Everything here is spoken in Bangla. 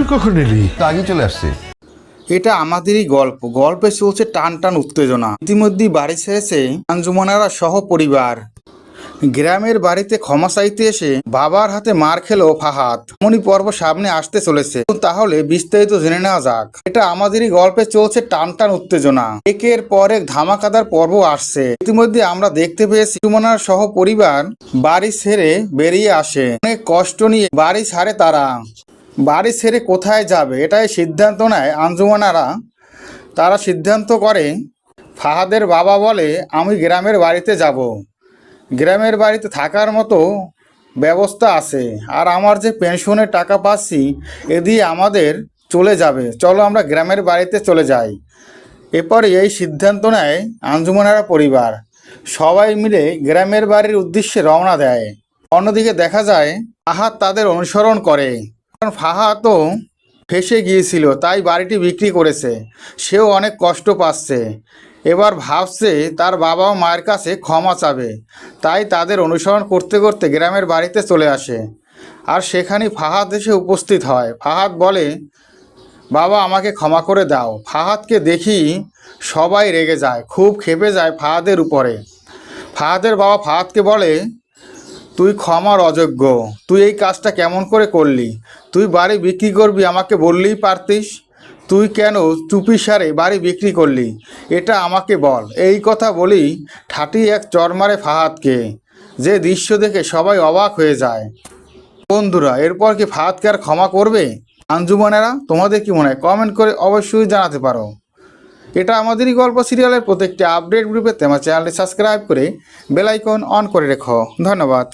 তুই কখন এলি? আগে চলে আসছে। এটা আমাদেরই গল্পে চলছে টান টান উত্তেজনা। ইতিমধ্যেই বাড়ি ছেড়েছে আঞ্জুমানারা সহ পরিবার। গ্রামের বাড়িতে ক্ষমা চাইতে এসে বাবার হাতে মার খেলো ফাহাদ। এমনই পর্ব সামনে আসতে চলেছে। তাহলে বিস্তারিত জেনে নেওয়া যাক। এটা আমাদেরই গল্পে চলছে টান টান উত্তেজনা। একের পর এক ধামাকাদার পর্ব আসছে। ইতিমধ্যে আমরা দেখতে পেয়েছি আঞ্জুমানার সহ পরিবার বাড়ি ছেড়ে বেরিয়ে আসে। অনেক কষ্ট নিয়ে বাড়ি ছাড়ে তারা। বাড়ি ছেড়ে কোথায় যাবে এটাই সিদ্ধান্ত নেয় আঞ্জুমানারা। তারা সিদ্ধান্ত করে, ফাহাদের বাবা বলে আমি গ্রামের বাড়িতে যাব, গ্রামের বাড়িতে থাকার মতো ব্যবস্থা আছে, আর আমার যে পেনশনের টাকা পাচ্ছি এ দিয়ে আমাদের চলে যাবে, চলো আমরা গ্রামের বাড়িতে চলে যাই। এরপরে এই সিদ্ধান্ত নেয় আঞ্জুমানারা পরিবার। সবাই মিলে গ্রামের বাড়ির উদ্দেশ্যে রওনা দেয়। অন্যদিকে দেখা যায় ফাহাদ তাদের অনুসরণ করে, কারণ ফাহাদ তো ফেঁসে গিয়েছিল, তাই বাড়িটি বিক্রি করেছে। সেও অনেক কষ্ট পাচ্ছে। এবার ভাবছে তার বাবা ও মায়ের কাছে ক্ষমা চাবে, তাই তাদের অনুসরণ করতে করতে গ্রামের বাড়িতে চলে আসে। আর সেখানেই ফাহাদ এসে উপস্থিত হয়। ফাহাদ বলে, বাবা আমাকে ক্ষমা করে দাও। ফাহাদকে দেখি সবাই রেগে যায়, খুব ক্ষেপে যায় ফাহাদের উপরে। ফাহাদের বাবা ফাহাদকে বলে, তুই ক্ষমার অযোগ্য, তুই এই কাজটা কেমন করে করলি? তুই বাড়ি বিক্রি করবি আমাকে বললেই পারতিস, তুই কেন চুপিসারে বাড়ি বিক্রি করলি এটা আমাকে বল। এই কথা বলি ঠাটি এক চর মারে ফাহাদকে, যে দৃশ্য দেখে সবাই অবাক হয়ে যায়। বন্ধুরা, এরপর কি ফাহাদকে আর ক্ষমা করবে আঞ্জুমানেরা? তোমাদের কি মনে হয় কমেন্ট করে অবশ্যই জানাতে পারো। এটা আমাদেরই গল্প সিরিয়ালের প্রত্যেকটি আপডেট গ্রুপে আমার চ্যানেলটি সাবস্ক্রাইব করে বেল আইকন অন করে রেখো। ধন্যবাদ।